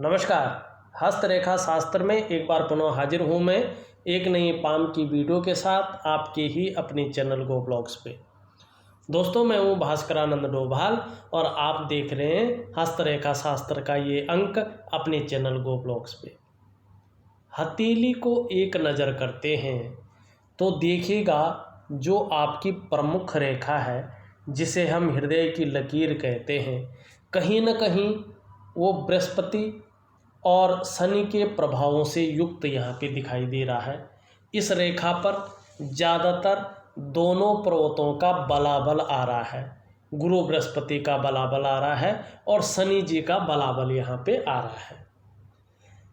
नमस्कार। हस्तरेखा शास्त्र में एक बार पुनः हाजिर हूँ मैं एक नई पाम की वीडियो के साथ आपके ही अपने चैनल गो ब्लॉग्स पे। दोस्तों, मैं हूँ भास्करानंद डोभाल और आप देख रहे हैं हस्तरेखा शास्त्र का ये अंक अपने चैनल गो ब्लॉग्स पे। हथेली को एक नज़र करते हैं तो देखिएगा जो आपकी प्रमुख रेखा है, जिसे हम हृदय की लकीर कहते हैं, कहीं न कहीं वो बृहस्पति और शनि के प्रभावों से युक्त यहाँ पे दिखाई दे रहा है। इस रेखा पर ज़्यादातर दोनों पर्वतों का बलाबल आ रहा है। गुरु बृहस्पति का बलाबल आ रहा है और शनि जी का बलाबल यहाँ पे आ रहा है।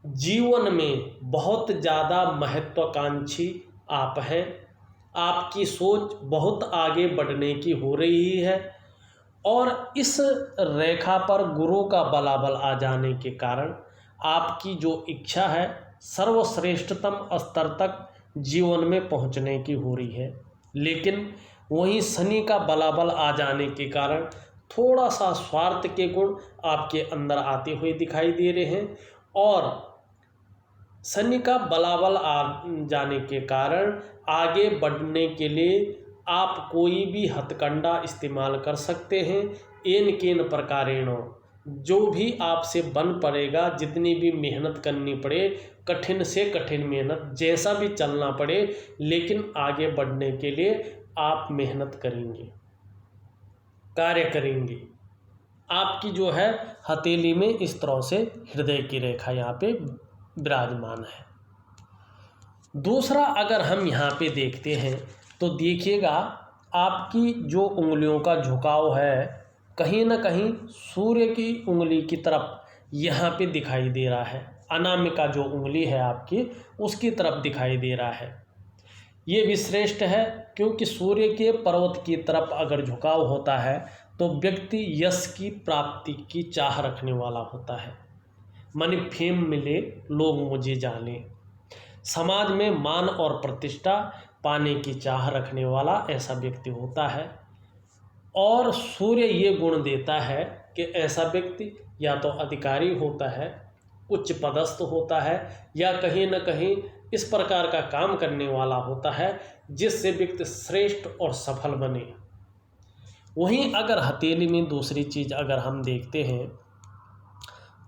जीवन में बहुत ज़्यादा महत्वाकांक्षी आप हैं। आपकी सोच बहुत आगे बढ़ने की हो रही है और इस रेखा पर गुरु का बलाबल आ जाने के कारण आपकी जो इच्छा है सर्वश्रेष्ठतम स्तर तक जीवन में पहुंचने की हो रही है। लेकिन वहीं शनि का बलाबल आ जाने के कारण थोड़ा सा स्वार्थ के गुण आपके अंदर आते हुए दिखाई दे रहे हैं और शनि का बलाबल आ जाने के कारण आगे बढ़ने के लिए आप कोई भी हथकंडा इस्तेमाल कर सकते हैं। एन केन प्रकारेण जो भी आपसे बन पड़ेगा, जितनी भी मेहनत करनी पड़े, कठिन से कठिन मेहनत, जैसा भी चलना पड़े, लेकिन आगे बढ़ने के लिए आप मेहनत करेंगे, कार्य करेंगे। आपकी जो है हथेली में इस तरह से हृदय की रेखा यहाँ पे विराजमान है। दूसरा, अगर हम यहाँ पे देखते हैं तो देखिएगा आपकी जो उंगलियों का झुकाव है कहीं ना कहीं सूर्य की उंगली की तरफ यहाँ पे दिखाई दे रहा है। अनामिका जो उंगली है आपकी, उसकी तरफ दिखाई दे रहा है। ये भी श्रेष्ठ है क्योंकि सूर्य के पर्वत की तरफ अगर झुकाव होता है तो व्यक्ति यश की प्राप्ति की चाह रखने वाला होता है। माने फेम मिले, लोग मुझे जाने, समाज में मान और प्रतिष्ठा पाने की चाह रखने वाला ऐसा व्यक्ति होता है। और सूर्य ये गुण देता है कि ऐसा व्यक्ति या तो अधिकारी होता है, उच्च पदस्थ होता है, या कहीं न कहीं इस प्रकार का काम करने वाला होता है जिससे व्यक्ति श्रेष्ठ और सफल बने। वहीं अगर हथेली में दूसरी चीज़ अगर हम देखते हैं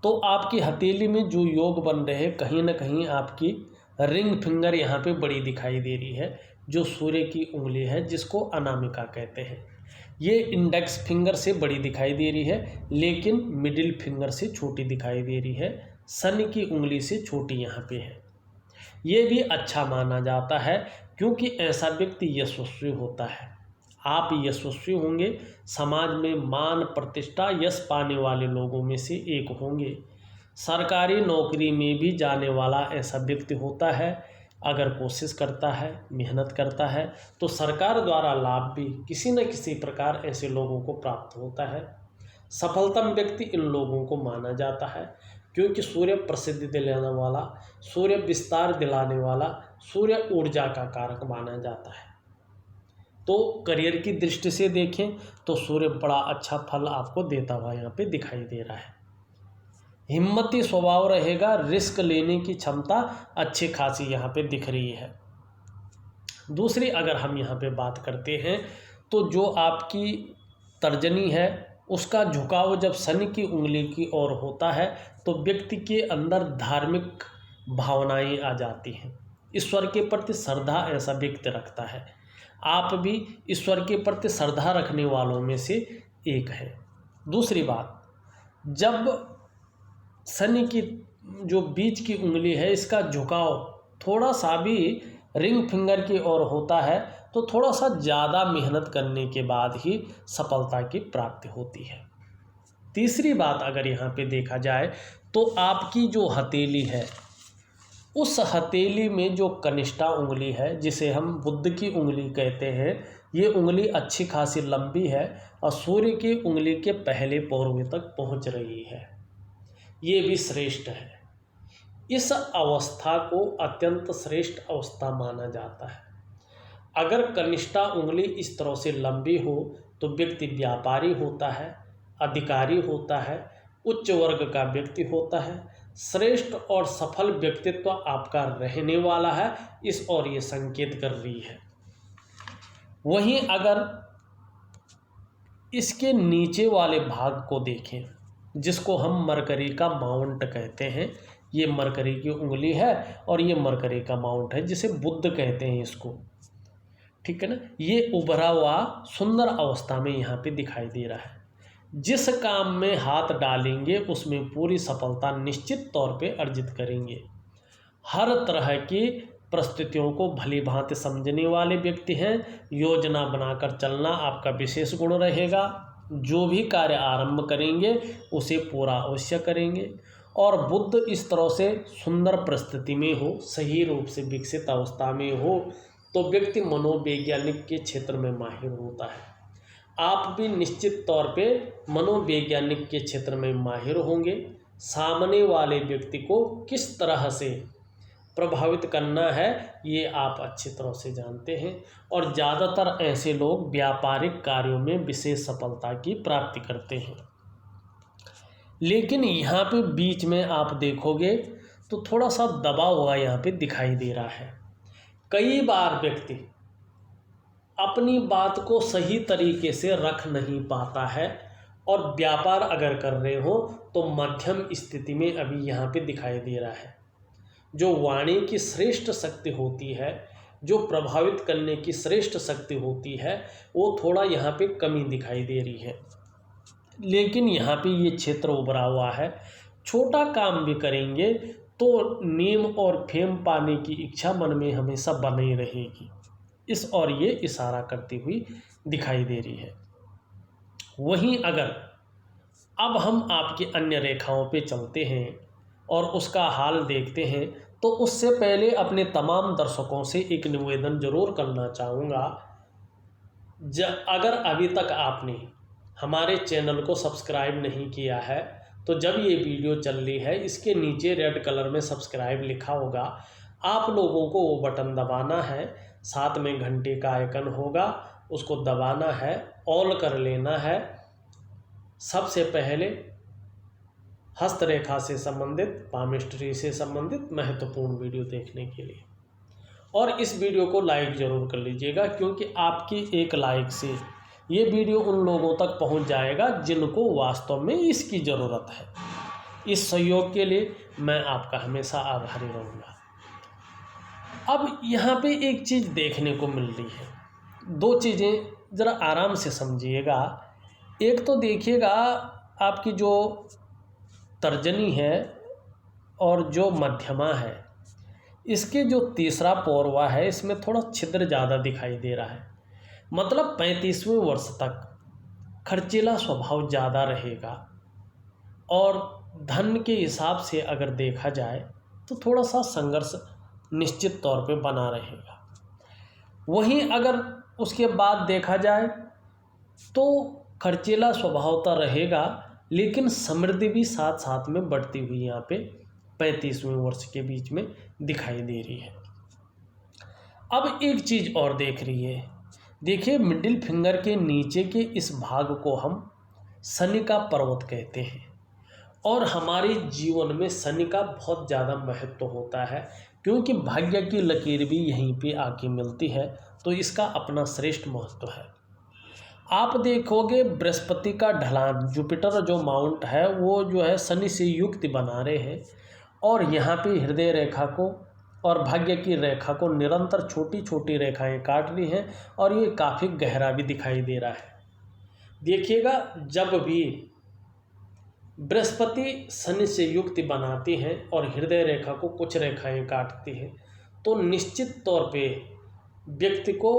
तो आपकी हथेली में जो योग बन रहे हैं, कहीं न कहीं आपकी रिंग फिंगर यहाँ पे बड़ी दिखाई दे रही है, जो सूर्य की उंगली है जिसको अनामिका कहते हैं। ये इंडेक्स फिंगर से बड़ी दिखाई दे रही है, लेकिन मिडिल फिंगर से छोटी दिखाई दे रही है। शनि की उंगली से छोटी यहाँ पे है। ये भी अच्छा माना जाता है क्योंकि ऐसा व्यक्ति यशस्वी होता है। आप यशस्वी होंगे, समाज में मान प्रतिष्ठा यश पाने वाले लोगों में से एक होंगे। सरकारी नौकरी में भी जाने वाला ऐसा व्यक्ति होता है। अगर कोशिश करता है, मेहनत करता है तो सरकार द्वारा लाभ भी किसी न किसी प्रकार ऐसे लोगों को प्राप्त होता है। सफलतम व्यक्ति इन लोगों को माना जाता है क्योंकि सूर्य प्रसिद्धि दिलाने वाला, सूर्य विस्तार दिलाने वाला, सूर्य ऊर्जा का कारक माना जाता है। तो करियर की दृष्टि से देखें तो सूर्य बड़ा अच्छा फल आपको देता हुआ यहाँ पे दिखाई दे रहा है। हिम्मती स्वभाव रहेगा, रिस्क लेने की क्षमता अच्छी खासी यहाँ पे दिख रही है। दूसरी अगर हम यहाँ पे बात करते हैं तो जो आपकी तर्जनी है उसका झुकाव जब शनि की उंगली की ओर होता है तो व्यक्ति के अंदर धार्मिक भावनाएं आ जाती हैं। ईश्वर के प्रति श्रद्धा ऐसा व्यक्ति रखता है। आप भी ईश्वर के प्रति श्रद्धा रखने वालों में से एक है। दूसरी बात, जब शनि की जो बीच की उंगली है इसका झुकाव थोड़ा सा भी रिंग फिंगर की ओर होता है तो थोड़ा सा ज़्यादा मेहनत करने के बाद ही सफलता की प्राप्ति होती है। तीसरी बात अगर यहाँ पे देखा जाए तो आपकी जो हथेली है, उस हथेली में जो कनिष्ठा उंगली है जिसे हम बुध की उंगली कहते हैं, ये उंगली अच्छी खासी लंबी है और सूर्य की उंगली के पहले पौरवे तक पहुँच रही है। ये भी श्रेष्ठ है। इस अवस्था को अत्यंत श्रेष्ठ अवस्था माना जाता है। अगर कनिष्ठा उंगली इस तरह से लंबी हो तो व्यक्ति व्यापारी होता है, अधिकारी होता है, उच्च वर्ग का व्यक्ति होता है, श्रेष्ठ और सफल व्यक्तित्व आपका रहने वाला है, इस ओर ये संकेत कर रही है। वहीं अगर इसके नीचे वाले भाग को देखें, जिसको हम मरकरी का माउंट कहते हैं, ये मरकरी की उंगली है और ये मरकरी का माउंट है, जिसे बुध कहते हैं इसको, ठीक है ना। ये उभरा हुआ सुंदर अवस्था में यहाँ पे दिखाई दे रहा है। जिस काम में हाथ डालेंगे उसमें पूरी सफलता निश्चित तौर पे अर्जित करेंगे। हर तरह की परिस्थितियों को भली भांति समझने वाले व्यक्ति हैं। योजना बनाकर चलना आपका विशेष गुण रहेगा। जो भी कार्य आरंभ करेंगे उसे पूरा अवश्य करेंगे। और बुध इस तरह से सुंदर परिस्थिति में हो, सही रूप से विकसित अवस्था में हो, तो व्यक्ति मनोवैज्ञानिक के क्षेत्र में माहिर होता है। आप भी निश्चित तौर पे मनोवैज्ञानिक के क्षेत्र में माहिर होंगे। सामने वाले व्यक्ति को किस तरह से प्रभावित करना है ये आप अच्छी तरह से जानते हैं। और ज़्यादातर ऐसे लोग व्यापारिक कार्यों में विशेष सफलता की प्राप्ति करते हैं। लेकिन यहाँ पे बीच में आप देखोगे तो थोड़ा सा दबा हुआ यहाँ पे दिखाई दे रहा है। कई बार व्यक्ति अपनी बात को सही तरीके से रख नहीं पाता है और व्यापार अगर कर रहे हो तो मध्यम स्थिति में अभी यहाँ पे दिखाई दे रहा है। जो वाणी की श्रेष्ठ शक्ति होती है, जो प्रभावित करने की श्रेष्ठ शक्ति होती है, वो थोड़ा यहाँ पे कमी दिखाई दे रही है। लेकिन यहाँ पे ये क्षेत्र उभरा हुआ है। छोटा काम भी करेंगे तो नेम और फेम पाने की इच्छा मन में हमेशा बनी रहेगी। इस और ये इशारा करती हुई दिखाई दे रही है। वहीं अगर अब हम आपकी अन्य रेखाओं पे चलते हैं और उसका हाल देखते हैं, तो उससे पहले अपने तमाम दर्शकों से एक निवेदन जरूर करना चाहूँगा। अगर अभी तक आपने हमारे चैनल को सब्सक्राइब नहीं किया है तो जब ये वीडियो चल रही है इसके नीचे रेड कलर में सब्सक्राइब लिखा होगा, आप लोगों को वो बटन दबाना है। साथ में घंटे का आइकन होगा, उसको दबाना है, ऑल कर लेना है। सबसे पहले हस्तरेखा से संबंधित, पामिस्ट्री से संबंधित महत्वपूर्ण वीडियो देखने के लिए। और इस वीडियो को लाइक ज़रूर कर लीजिएगा, क्योंकि आपकी एक लाइक से ये वीडियो उन लोगों तक पहुंच जाएगा जिनको वास्तव में इसकी ज़रूरत है। इस सहयोग के लिए मैं आपका हमेशा आभारी रहूँगा। अब यहाँ पे एक चीज़ देखने को मिल रही है। दो चीज़ें ज़रा आराम से समझिएगा। एक तो देखिएगा आपकी जो तर्जनी है और जो मध्यमा है, इसके जो तीसरा पौरवा है इसमें थोड़ा छिद्र ज़्यादा दिखाई दे रहा है। मतलब 35वें वर्ष तक खर्चीला स्वभाव ज़्यादा रहेगा और धन के हिसाब से अगर देखा जाए तो थोड़ा सा संघर्ष निश्चित तौर पे बना रहेगा। वहीं अगर उसके बाद देखा जाए तो खर्चीला स्वभाव तो रहेगा, लेकिन समृद्धि भी साथ साथ में बढ़ती हुई यहाँ पे 35वें वर्ष के बीच में दिखाई दे रही है। अब एक चीज़ और देख रही है, देखिए मिडिल फिंगर के नीचे के इस भाग को हम शनि का पर्वत कहते हैं और हमारे जीवन में शनि का बहुत ज़्यादा महत्व होता है, क्योंकि भाग्य की लकीर भी यहीं पे आके मिलती है, तो इसका अपना श्रेष्ठ महत्व है। आप देखोगे बृहस्पति का ढलान, जुपिटर जो माउंट है वो जो है शनि से युक्त बना रहे हैं और यहाँ पे हृदय रेखा को और भाग्य की रेखा को निरंतर छोटी छोटी रेखाएं काट रही हैं और ये काफ़ी गहरा भी दिखाई दे रहा है। देखिएगा जब भी बृहस्पति शनि से युक्ति बनाती हैं और हृदय रेखा को कुछ रेखाएं काटती हैं तो निश्चित तौर पे व्यक्ति को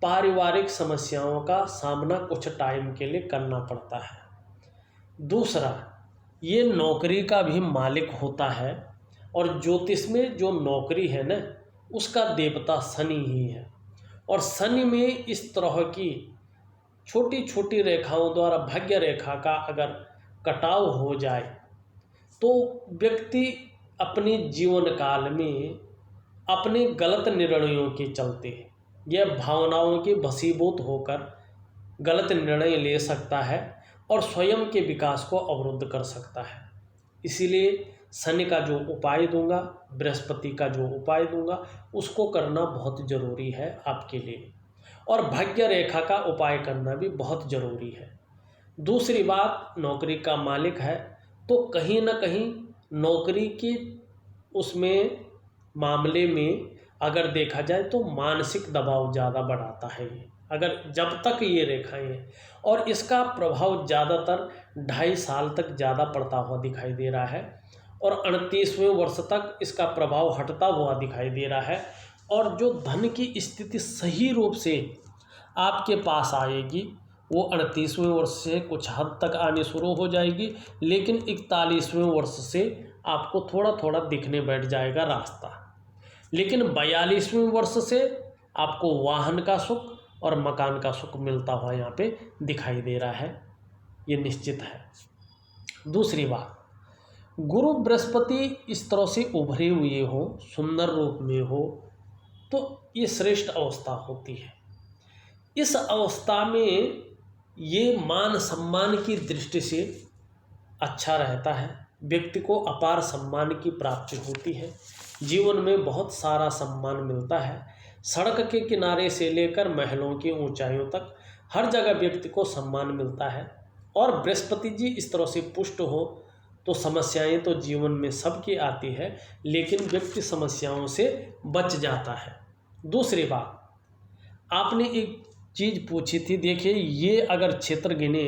पारिवारिक समस्याओं का सामना कुछ टाइम के लिए करना पड़ता है। दूसरा, ये नौकरी का भी मालिक होता है और ज्योतिष में जो नौकरी है ना उसका देवता शनि ही है। और शनि में इस तरह की छोटी छोटी रेखाओं द्वारा भाग्य रेखा का अगर कटाव हो जाए तो व्यक्ति अपने जीवन काल में अपने गलत निर्णयों के चलते या भावनाओं के वशीभूत होकर गलत निर्णय ले सकता है और स्वयं के विकास को अवरुद्ध कर सकता है। इसीलिए शनि का जो उपाय दूंगा, बृहस्पति का जो उपाय दूंगा, उसको करना बहुत ज़रूरी है आपके लिए। और भाग्य रेखा का उपाय करना भी बहुत ज़रूरी है। दूसरी बात, नौकरी का मालिक है तो कहीं ना कहीं नौकरी के उसमें मामले में अगर देखा जाए तो मानसिक दबाव ज़्यादा बढ़ाता है ये, अगर जब तक ये रेखाएं हैं। और इसका प्रभाव ज़्यादातर 2.5 साल तक ज़्यादा पड़ता हुआ दिखाई दे रहा है और 38वें वर्ष तक इसका प्रभाव हटता हुआ दिखाई दे रहा है। और जो धन की स्थिति सही रूप से आपके पास आएगी वो 38वें वर्ष से कुछ हद तक आनी शुरू हो जाएगी, लेकिन 41वें वर्ष से आपको थोड़ा थोड़ा दिखने बैठ जाएगा रास्ता। लेकिन 42वें वर्ष से आपको वाहन का सुख और मकान का सुख मिलता हुआ यहाँ पे दिखाई दे रहा है, ये निश्चित है। दूसरी बात, गुरु बृहस्पति इस तरह से उभरे हुए हो, सुंदर रूप में हो, तो ये श्रेष्ठ अवस्था होती है। इस अवस्था में ये मान सम्मान की दृष्टि से अच्छा रहता है, व्यक्ति को अपार सम्मान की प्राप्ति होती है, जीवन में बहुत सारा सम्मान मिलता है। सड़क के किनारे से लेकर महलों की ऊंचाइयों तक हर जगह व्यक्ति को सम्मान मिलता है। और बृहस्पति जी इस तरह से पुष्ट हो तो समस्याएं तो जीवन में सबकी आती है, लेकिन व्यक्ति समस्याओं से बच जाता है। दूसरी बात, आपने एक चीज़ पूछी थी, देखिए ये अगर क्षेत्र गिने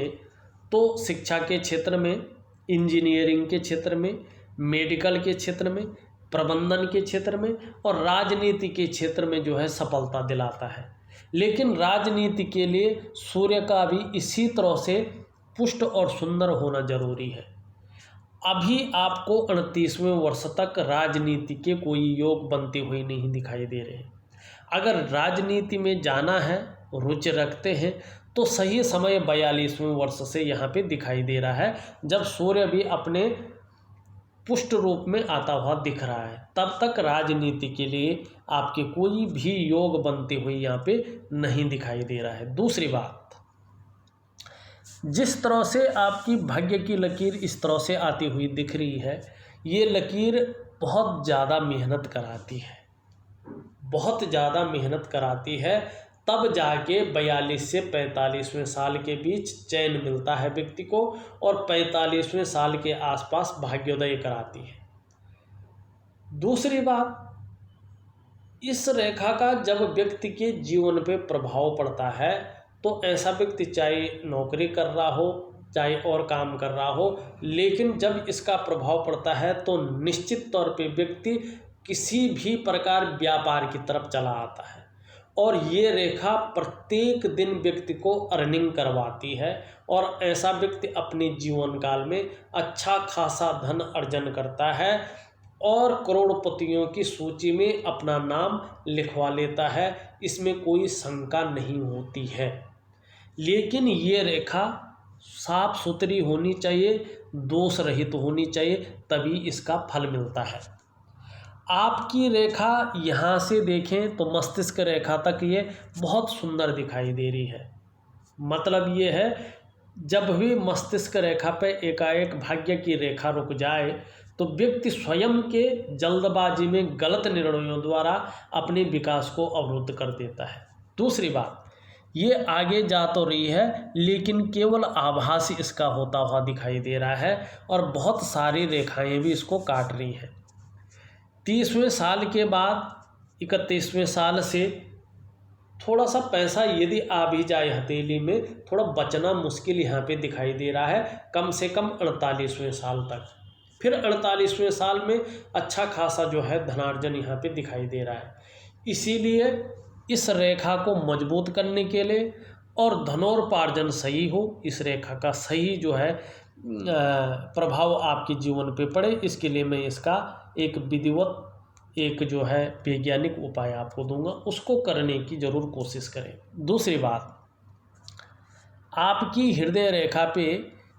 तो शिक्षा के क्षेत्र में, इंजीनियरिंग के क्षेत्र में, मेडिकल के क्षेत्र में, प्रबंधन के क्षेत्र में और राजनीति के क्षेत्र में जो है सफलता दिलाता है। लेकिन राजनीति के लिए सूर्य का भी इसी तरह से पुष्ट और सुंदर होना जरूरी है। अभी आपको 38वें वर्ष तक राजनीति के कोई योग बनते हुए नहीं दिखाई दे रहे। अगर राजनीति में जाना है, रुचि रखते हैं, तो सही समय 42वें वर्ष से यहाँ पे दिखाई दे रहा है, जब सूर्य भी अपने पुष्ट रूप में आता हुआ दिख रहा है। तब तक राजनीति के लिए आपके कोई भी योग बनते हुए यहाँ पे नहीं दिखाई दे रहा है। दूसरी बात, जिस तरह से आपकी भाग्य की लकीर इस तरह से आती हुई दिख रही है, ये लकीर बहुत ज़्यादा मेहनत कराती है, बहुत ज़्यादा मेहनत कराती है। तब जाके 42 से 45वें साल के बीच चैन मिलता है व्यक्ति को, और 45वें साल के आसपास भाग्योदय कराती है। दूसरी बात, इस रेखा का जब व्यक्ति के जीवन पे प्रभाव पड़ता है तो ऐसा व्यक्ति चाहे नौकरी कर रहा हो, चाहे और काम कर रहा हो, लेकिन जब इसका प्रभाव पड़ता है तो निश्चित तौर पे व्यक्ति किसी भी प्रकार व्यापार की तरफ चला आता है। और ये रेखा प्रत्येक दिन व्यक्ति को अर्निंग करवाती है, और ऐसा व्यक्ति अपने जीवन काल में अच्छा खासा धन अर्जन करता है और करोड़पतियों की सूची में अपना नाम लिखवा लेता है। इसमें कोई शंका नहीं होती है। लेकिन ये रेखा साफ सुथरी होनी चाहिए, दोष रहित होनी चाहिए, तभी इसका फल मिलता है। आपकी रेखा यहाँ से देखें तो मस्तिष्क रेखा तक ये बहुत सुंदर दिखाई दे रही है। मतलब ये है, जब भी मस्तिष्क रेखा पे एकाएक भाग्य की रेखा रुक जाए तो व्यक्ति स्वयं के जल्दबाजी में गलत निर्णयों द्वारा अपने विकास को अवरुद्ध कर देता है। दूसरी बात, ये आगे जा तो रही है लेकिन केवल आभास इसका होता हुआ दिखाई दे रहा है, और बहुत सारी रेखाएं भी इसको काट रही हैं। 30वें साल के बाद 31वें साल से थोड़ा सा पैसा यदि आ भी जाए हथेली में, थोड़ा बचना मुश्किल यहाँ पे दिखाई दे रहा है, कम से कम 48वें साल तक। फिर 48वें साल में अच्छा खासा जो है धनार्जन यहाँ पे दिखाई दे रहा है। इसीलिए इस रेखा को मजबूत करने के लिए और धनोपार्जन सही हो, इस रेखा का सही जो है प्रभाव आपके जीवन पे पड़े, इसके लिए मैं इसका एक विधिवत एक जो है वैज्ञानिक उपाय आपको दूंगा, उसको करने की ज़रूर कोशिश करें। दूसरी बात, आपकी हृदय रेखा पे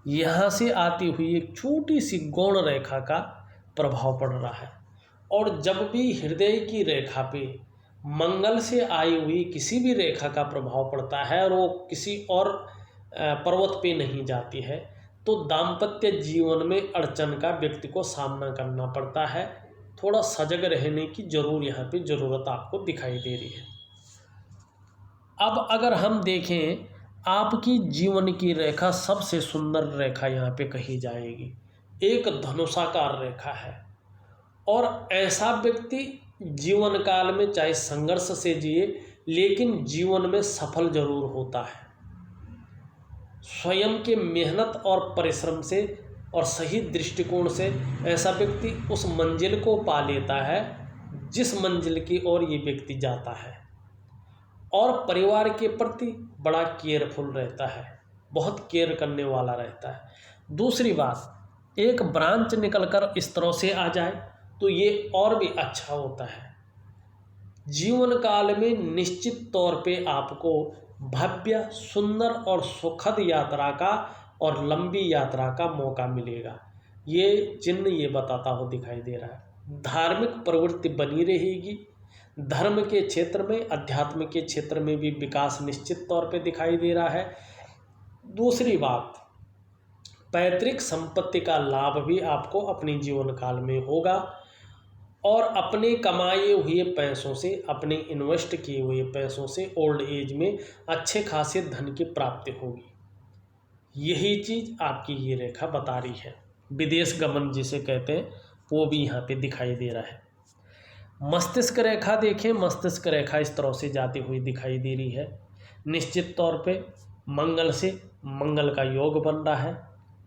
यहाँ से आती हुई एक छोटी सी गौण रेखा का प्रभाव पड़ रहा है, और जब भी हृदय की रेखा पे मंगल से आई हुई किसी भी रेखा का प्रभाव पड़ता है और वो किसी और पर्वत पे नहीं जाती है, तो दाम्पत्य जीवन में अड़चन का व्यक्ति को सामना करना पड़ता है। थोड़ा सजग रहने की यहाँ पे ज़रूरत आपको दिखाई दे रही है। अब अगर हम देखें, आपकी जीवन की रेखा सबसे सुंदर रेखा यहाँ पे कही जाएगी, एक धनुषाकार रेखा है। और ऐसा व्यक्ति जीवन काल में चाहे संघर्ष से जिए, लेकिन जीवन में सफल जरूर होता है। स्वयं के मेहनत और परिश्रम से और सही दृष्टिकोण से ऐसा व्यक्ति उस मंजिल को पा लेता है जिस मंजिल की ओर ये व्यक्ति जाता है। और परिवार के प्रति बड़ा केयरफुल रहता है, बहुत केयर करने वाला रहता है। दूसरी बात, एक ब्रांच निकलकर इस तरह से आ जाए तो ये और भी अच्छा होता है। जीवन काल में निश्चित तौर पे आपको भव्य, सुंदर और सुखद यात्रा का और लंबी यात्रा का मौका मिलेगा। ये चिन्ह ये बताता हो दिखाई दे रहा है। धार्मिक प्रवृत्ति बनी रहेगी। धर्म के क्षेत्र में, अध्यात्म के क्षेत्र में भी विकास निश्चित तौर पे दिखाई दे रहा है। दूसरी बात, पैतृक संपत्ति का लाभ भी आपको अपने जीवन काल में होगा और अपने कमाए हुए पैसों से, अपने इन्वेस्ट किए हुए पैसों से ओल्ड एज में अच्छे खासे धन की प्राप्ति होगी। यही चीज़ आपकी ये रेखा बता रही है। विदेश गमन जिसे कहते हैं वो भी यहाँ पे दिखाई दे रहा है। मस्तिष्क रेखा देखें, मस्तिष्क रेखा इस तरह से जाती हुई दिखाई दे रही है। निश्चित तौर पे मंगल से मंगल का योग बन रहा है।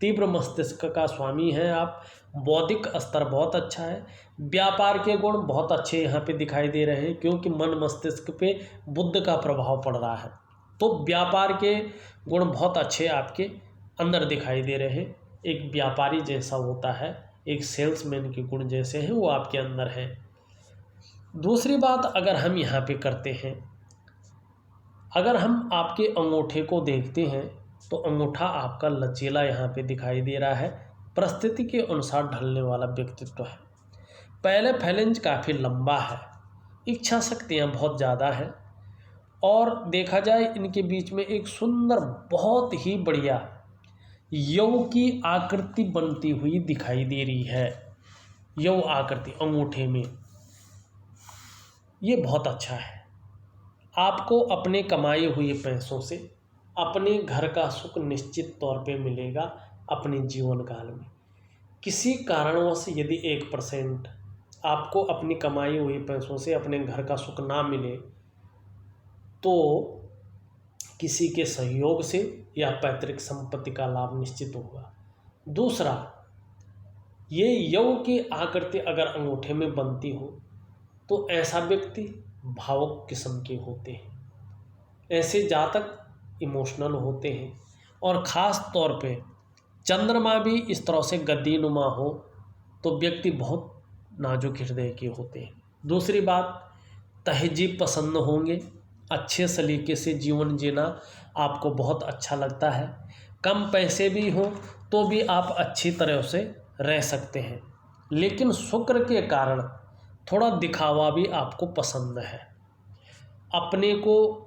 तीव्र मस्तिष्क का स्वामी हैं आप। बौद्धिक स्तर बहुत अच्छा है। व्यापार के गुण बहुत अच्छे यहाँ पे दिखाई दे रहे हैं, क्योंकि मन मस्तिष्क पे बुध का प्रभाव पड़ रहा है। तो व्यापार के गुण बहुत अच्छे आपके अंदर दिखाई दे रहे हैं। एक व्यापारी जैसा होता है, एक सेल्समैन के गुण जैसे हैं वो आपके अंदर हैं। दूसरी बात अगर हम यहाँ पे करते हैं, अगर हम आपके अंगूठे को देखते हैं तो अंगूठा आपका लचीला यहाँ पे दिखाई दे रहा है। परिस्थिति के अनुसार ढलने वाला व्यक्तित्व है। पहले फैलेंज काफ़ी लंबा है, इच्छा शक्तियाँ बहुत ज़्यादा है और देखा जाए इनके बीच में एक सुंदर, बहुत ही बढ़िया यव की आकृति बनती हुई दिखाई दे रही है। यव आकृति अंगूठे में, ये बहुत अच्छा है। आपको अपने कमाए हुए पैसों से अपने घर का सुख निश्चित तौर पे मिलेगा अपने जीवन काल में। किसी कारणवश यदि 1% आपको अपनी कमाई हुए पैसों से अपने घर का सुख ना मिले तो किसी के सहयोग से या पैतृक संपत्ति का लाभ निश्चित होगा। दूसरा, ये यव की आकृति अगर अंगूठे में बनती हो तो ऐसा व्यक्ति भावुक किस्म के होते हैं। ऐसे जातक इमोशनल होते हैं और ख़ास तौर पे चंद्रमा भी इस तरह से गद्दीनुमा हो तो व्यक्ति बहुत नाजुक हृदय के होते हैं। दूसरी बात, तहजीब पसंद होंगे। अच्छे सलीके से जीवन जीना आपको बहुत अच्छा लगता है। कम पैसे भी हों तो भी आप अच्छी तरह से रह सकते हैं, लेकिन शुक्र के कारण थोड़ा दिखावा भी आपको पसंद है। अपने को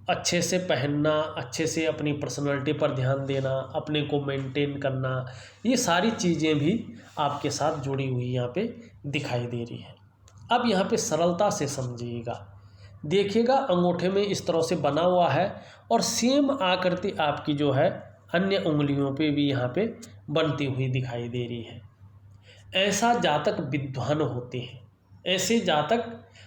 अच्छे से पहनना, अच्छे से अपनी पर्सनालिटी पर ध्यान देना, अपने को मेंटेन करना, ये सारी चीज़ें भी आपके साथ जुड़ी हुई यहाँ पे दिखाई दे रही है। अब यहाँ पे सरलता से समझिएगा, देखिएगा अंगूठे में इस तरह से बना हुआ है और सेम आकृति आपकी जो है अन्य उंगलियों पे भी यहाँ पे बनती हुई दिखाई दे रही है। ऐसा जातक विद्वान होते हैं। ऐसे जातक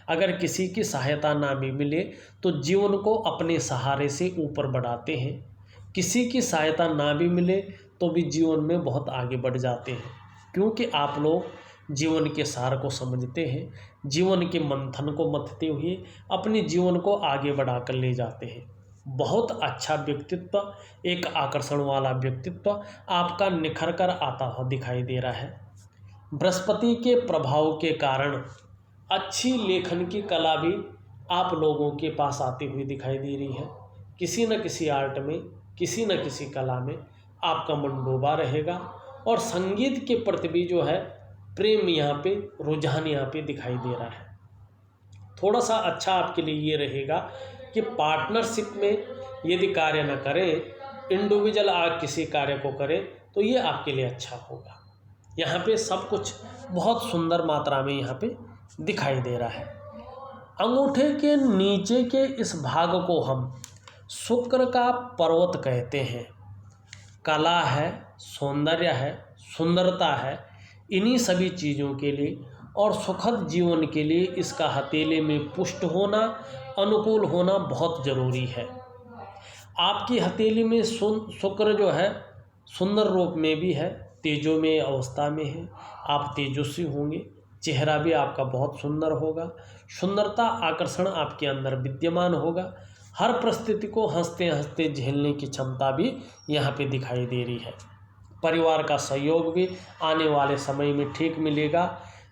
अगर किसी की सहायता ना भी मिले तो जीवन को अपने सहारे से ऊपर बढ़ाते हैं। किसी की सहायता ना भी मिले तो भी जीवन में बहुत आगे बढ़ जाते हैं, क्योंकि आप लोग जीवन के सार को समझते हैं, जीवन के मंथन को मथते हुए अपने जीवन को आगे बढ़ाकर ले जाते हैं। बहुत अच्छा व्यक्तित्व, एक आकर्षण वाला व्यक्तित्व आपका निखर कर आता हुआ दिखाई दे रहा है। बृहस्पति के प्रभाव के कारण अच्छी लेखन की कला भी आप लोगों के पास आती हुई दिखाई दे रही है। किसी न किसी आर्ट में, किसी न किसी कला में आपका मन डूबा रहेगा और संगीत के प्रति भी जो है प्रेम यहाँ पे, रुझान यहाँ पे दिखाई दे रहा है। थोड़ा सा अच्छा आपके लिए ये रहेगा कि पार्टनरशिप में यदि कार्य न करें, इंडिविजुअल आप किसी कार्य को करें तो तो ये आपके लिए अच्छा होगा। यहाँ पे सब कुछ बहुत सुंदर मात्रा में यहाँ पे दिखाई दे रहा है। अंगूठे के नीचे के इस भाग को हम शुक्र का पर्वत कहते हैं। कला है, सौंदर्य है, सुंदरता है, इन्हीं सभी चीज़ों के लिए और सुखद जीवन के लिए इसका हथेली में पुष्ट होना, अनुकूल होना बहुत ज़रूरी है। आपकी हथेली में शुक्र जो है सुंदर रूप में भी है, तेजोमय अवस्था में है, आप तेजस्वी होंगे, चेहरा भी आपका बहुत सुंदर होगा, सुंदरता आकर्षण आपके अंदर विद्यमान होगा, हर परिस्थिति को हंसते हंसते झेलने की क्षमता भी यहाँ पे दिखाई दे रही है। परिवार का सहयोग भी आने वाले समय में ठीक मिलेगा।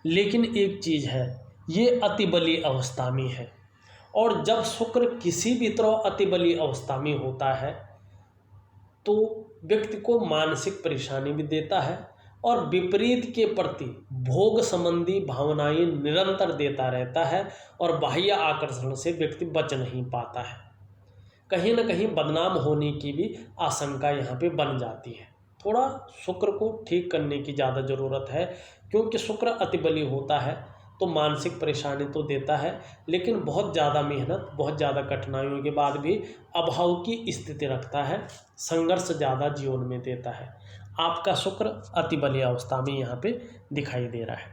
लेकिन एक चीज़ है, ये अति बली अवस्था में है और जब शुक्र किसी भी तरह अति बली अवस्था में होता है तो व्यक्ति को मानसिक परेशानी भी देता है और विपरीत के प्रति भोग संबंधी भावनाएं निरंतर देता रहता है और बाह्य आकर्षण से व्यक्ति बच नहीं पाता है। कहीं न कहीं बदनाम होने की भी आशंका यहाँ पे बन जाती है। थोड़ा शुक्र को ठीक करने की ज़्यादा ज़रूरत है, क्योंकि शुक्र अति बली होता है तो मानसिक परेशानी तो देता है, लेकिन बहुत ज़्यादा मेहनत, बहुत ज़्यादा कठिनाइयों के बाद भी अभाव की स्थिति रखता है, संघर्ष ज़्यादा जीवन में देता है। आपका शुक्र अति बली अवस्था में यहाँ पे दिखाई दे रहा है।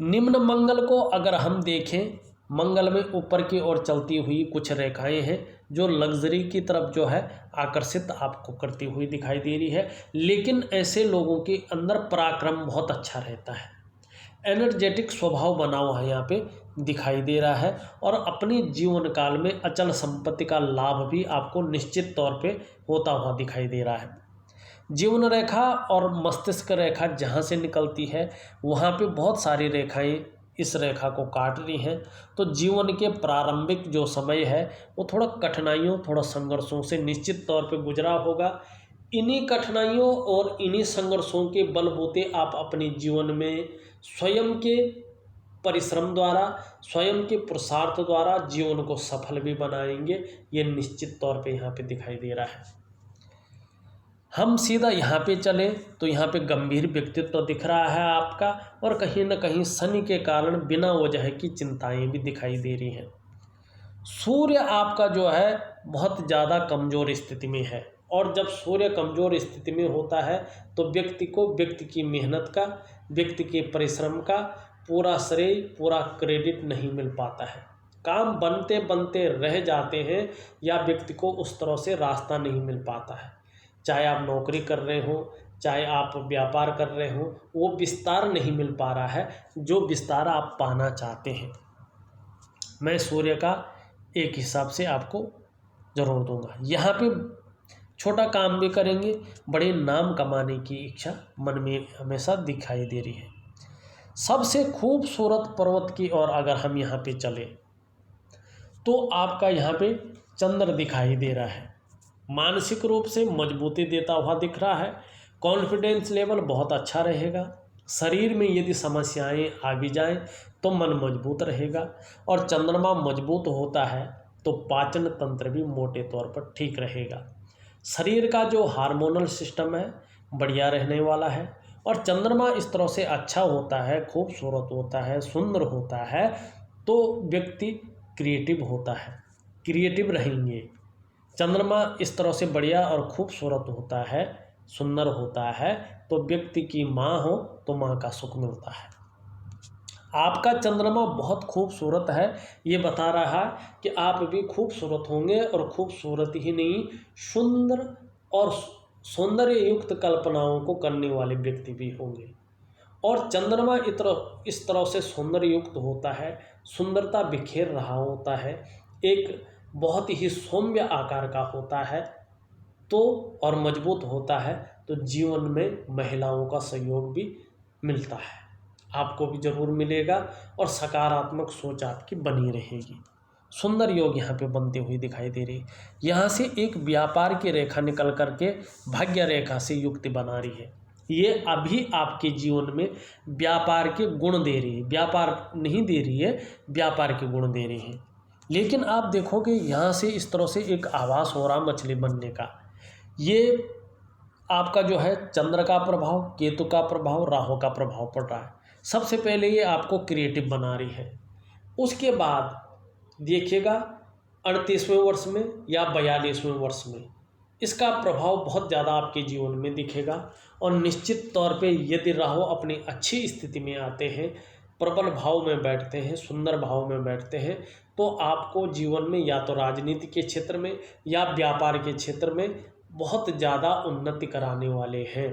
निम्न मंगल को अगर हम देखें, मंगल में ऊपर की ओर चलती हुई कुछ रेखाएं हैं जो लग्जरी की तरफ जो है आकर्षित आपको करती हुई दिखाई दे रही है। लेकिन ऐसे लोगों के अंदर पराक्रम बहुत अच्छा रहता है, एनर्जेटिक स्वभाव बना हुआ यहाँ पे दिखाई दे रहा है और अपनी जीवन काल में अचल संपत्ति का लाभ भी आपको निश्चित तौर पे होता हुआ दिखाई दे रहा है। जीवन रेखा और मस्तिष्क रेखा जहाँ से निकलती है वहाँ पे बहुत सारी रेखाएं इस रेखा को काट रही हैं, तो जीवन के प्रारंभिक जो समय है वो थोड़ा कठिनाइयों, थोड़ा संघर्षों से निश्चित तौर पे गुजरा होगा। इन्हीं कठिनाइयों और इन्हीं संघर्षों के बलबूते आप अपने जीवन में स्वयं के परिश्रम द्वारा, स्वयं के पुरुषार्थ द्वारा जीवन को सफल भी बनाएंगे, ये निश्चित तौर पे यहाँ पे दिखाई दे रहा है। हम सीधा यहाँ पे चले तो यहाँ पे गंभीर व्यक्तित्व दिख रहा है आपका और कहीं न कहीं शनि के कारण बिना वजह की चिंताएं भी दिखाई दे रही हैं। सूर्य आपका जो है बहुत ज़्यादा कमज़ोर स्थिति में है और जब सूर्य कमज़ोर स्थिति में होता है तो व्यक्ति को व्यक्ति की मेहनत का, व्यक्ति के परिश्रम का पूरा श्रेय, पूरा क्रेडिट नहीं मिल पाता है। काम बनते बनते रह जाते हैं या व्यक्ति को उस तरह से रास्ता नहीं मिल पाता है। चाहे आप नौकरी कर रहे हो, चाहे आप व्यापार कर रहे हो, वो विस्तार नहीं मिल पा रहा है जो विस्तार आप पाना चाहते हैं। मैं सूर्य का एक हिसाब से आपको ज़रूर दूंगा। यहाँ पे छोटा काम भी करेंगे, बड़े नाम कमाने की इच्छा मन में हमेशा दिखाई दे रही है। सबसे खूबसूरत पर्वत की ओर अगर हम यहाँ पे चले तो आपका यहाँ पे चंद्र दिखाई दे रहा है, मानसिक रूप से मजबूती देता हुआ दिख रहा है। कॉन्फिडेंस लेवल बहुत अच्छा रहेगा। शरीर में यदि समस्याएं आ भी जाएं तो मन मजबूत रहेगा और चंद्रमा मजबूत होता है तो पाचन तंत्र भी मोटे तौर पर ठीक रहेगा। शरीर का जो हार्मोनल सिस्टम है बढ़िया रहने वाला है और चंद्रमा इस तरह से अच्छा होता है, खूबसूरत होता है, सुंदर होता है तो व्यक्ति क्रिएटिव होता है, क्रिएटिव रहेंगे। चंद्रमा इस तरह से बढ़िया और खूबसूरत होता है, सुंदर होता है तो व्यक्ति की माँ हो तो माँ का सुख मिलता है। आपका चंद्रमा बहुत खूबसूरत है, ये बता रहा है कि आप भी खूबसूरत होंगे और खूबसूरत ही नहीं, सुंदर और सौंदर्य युक्त कल्पनाओं को करने वाले व्यक्ति भी होंगे। और चंद्रमा इस तरह से सौंदर्य युक्त होता है, सुंदरता बिखेर रहा होता है, एक बहुत ही सौम्य आकार का होता है तो और मजबूत होता है तो जीवन में महिलाओं का सहयोग भी मिलता है, आपको भी ज़रूर मिलेगा और सकारात्मक सोच आपकी बनी रहेगी। सुंदर योग यहाँ पे बनते हुए दिखाई दे रही है। यहाँ से एक व्यापार की रेखा निकल करके भाग्य रेखा से युक्ति बना रही है। ये अभी आपके जीवन में व्यापार के गुण दे रही है, व्यापार नहीं दे रही है, व्यापार के गुण दे रही है। लेकिन आप देखोगे यहाँ से इस तरह से एक आभास हो रहा मछली बनने का, ये आपका जो है चंद्र का प्रभाव, केतु का प्रभाव, राहु का प्रभाव पड़ रहा है। सबसे पहले ये आपको क्रिएटिव बना रही है। उसके बाद देखिएगा 38वें वर्ष में या 42वें वर्ष में इसका प्रभाव बहुत ज़्यादा आपके जीवन में दिखेगा। और निश्चित तौर पे यदि राहु अपनी अच्छी स्थिति में आते हैं, प्रबल भाव में बैठते हैं, सुंदर भाव में बैठते हैं, तो आपको जीवन में या तो राजनीति के क्षेत्र में या व्यापार के क्षेत्र में बहुत ज़्यादा उन्नति कराने वाले हैं।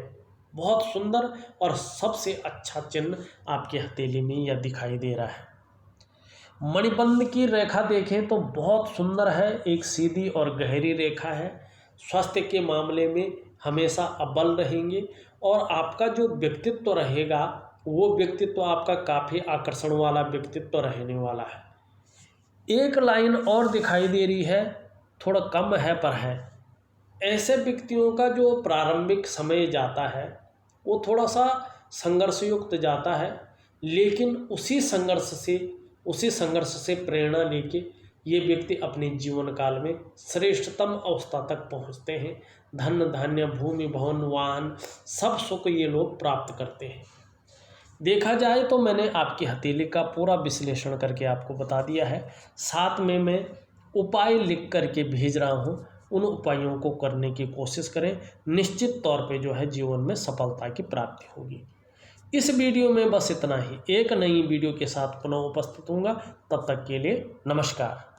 बहुत सुंदर और सबसे अच्छा चिन्ह आपके हथेली में यह दिखाई दे रहा है। मणिबंध की रेखा देखें तो बहुत सुंदर है, एक सीधी और गहरी रेखा है। स्वास्थ्य के मामले में हमेशा अव्वल रहेंगे और आपका जो व्यक्तित्व रहेगा वो व्यक्तित्व आपका काफ़ी आकर्षण वाला व्यक्तित्व रहने वाला है। एक लाइन और दिखाई दे रही है, थोड़ा कम है पर है। ऐसे व्यक्तियों का जो प्रारंभिक समय जाता है वो थोड़ा सा संघर्षयुक्त जाता है, लेकिन उसी संघर्ष से प्रेरणा लेके ये व्यक्ति अपने जीवन काल में श्रेष्ठतम अवस्था तक पहुंचते हैं। धन धान्य भूमि भवन वाहन सब सुख ये लोग प्राप्त करते हैं। देखा जाए तो मैंने आपकी हथेली का पूरा विश्लेषण करके आपको बता दिया है। साथ में मैं उपाय लिख करके भेज रहा हूँ, उन उपायों को करने की कोशिश करें। निश्चित तौर पे जो है जीवन में सफलता की प्राप्ति होगी। इस वीडियो में बस इतना ही। एक नई वीडियो के साथ पुनः उपस्थित होऊंगा, तब तक के लिए नमस्कार।